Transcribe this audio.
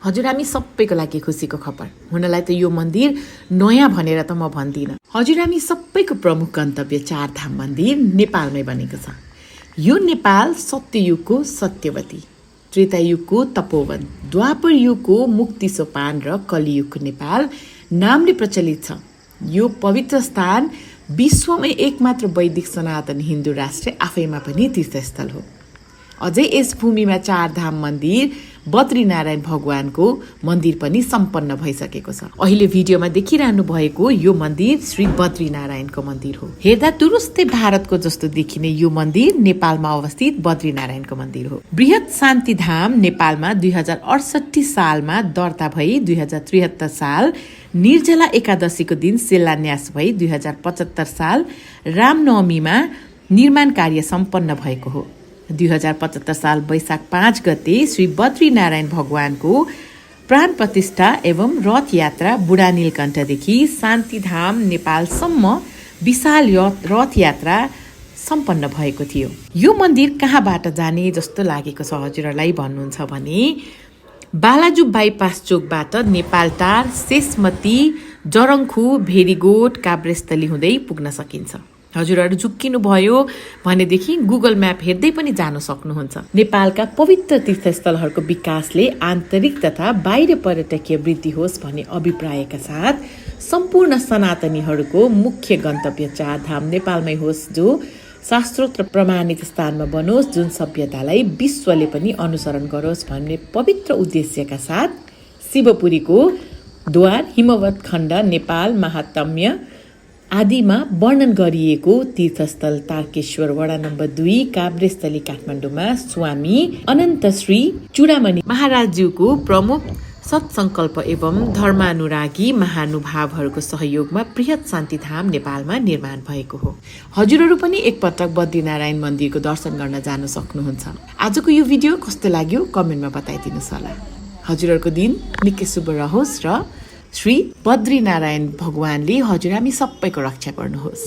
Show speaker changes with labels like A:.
A: हजुर हामी सबैको लागि खुसीको खबर। हुनलाई त यो मन्दिर नयाँ भनेर त म भन्दिनँ। हजुर हामी सबैको प्रमुख गन्तव्य चारधाम मन्दिर नेपालमै बनेको छ। यो नेपाल सत्ययुगको सत्यवती, त्रेतायुगको तपोवन, द्वापर युगको मुक्ति सोपान र कलियुगको नेपाल नामले प्रचलित छ। यो पवित्र स्थान विश्वमै एकमात्र वैदिक सनातन हिन्दू राष्ट्र आफैमा पनि तीर्थस्थल हो। अझै यस भूमिमा चारधाम मन्दिर बद्रीनारायण भगवानको मन्दिर पनि सम्पन्न भइसकेको छ। अहिले भिडियोमा देखिरहनु भएको यो मन्दिर श्री बद्रीनारायणको मन्दिर हो। हेर्दा तुरुस्तै भारतको जस्तो देखिने यो मन्दिर नेपालमा अवस्थित बद्रीनारायणको मन्दिर हो। बृहत शान्तिधाम नेपालमा 2068 सालमा दर्ता भई 2073 साल निर्जला एकादशीको दिन शिलान्यास भई 2075 साल रामनवमीमा निर्माण कार्य सम्पन्न भएको हो। 2075 साल वैशाख 5 गते श्री बद्रीनारायण भगवानको प्राण प्रतिष्ठा एवं रथ यात्रा बुढा नीलकण्ठदेखि शान्तिधाम नेपालसम्म विशाल रथ यात्रा सम्पन्न भएको थियो। यो मन्दिर कहाँबाट जाने जस्तो लागेको छ हजुरहरूलाई भन्नुहुन्छ भने बालाजु बाइपास चोकबाट नेपालटार, शेषमती, जरङखु, भेरीगोठ, काभ्रेस्थली हुँदै पुग्न सकिन्छ। हजुरहरू झुक्किनु भयो भनेदेखि गुगल म्याप हेर्दै पनि जान सक्नुहुन्छ। नेपालका पवित्र तीर्थस्थलहरूको विकासले आन्तरिक तथा बाहिर पर्यटकीय वृद्धि होस् भन्ने अभिप्रायका साथ सम्पूर्ण सनातनीहरूको मुख्य गन्तव्य चारधाम नेपालमै होस्, जो शास्त्रोक्त प्रमाणित स्थानमा बनोस्, जुन सभ्यतालाई विश्वले पनि अनुसरण गरोस् भन्ने पवित्र उद्देश्यका साथ शिवपुरीको द्वार, हिमवत खण्ड, नेपाल महात्म्य आदिमा वर्णन गरिएको तीर्थस्थल तारकेश्वर वडा नम्बर 2 काभ्रेस्थली काठमाडौँमा स्वामी अनन्त श्री चूडामणि महाराजज्यूको प्रमुख सत्सङ्कल्प एवं धर्मानुरागी महानुभावहरूको सहयोगमा बृहत शान्तिधाम नेपालमा निर्माण भएको हो। हजुरहरू पनि एकपटक बद्रीनारायण मन्दिरको दर्शन गर्न जान सक्नुहुन्छ। आजको यो भिडियो कस्तो लाग्यो कमेन्टमा बताइदिनुहोस् होला। हजुरहरूको दिन निकै शुभ रहोस् र श्री बद्रीनारायण भगवानले हजुर हामी सबैको रक्षा गर्नुहोस्।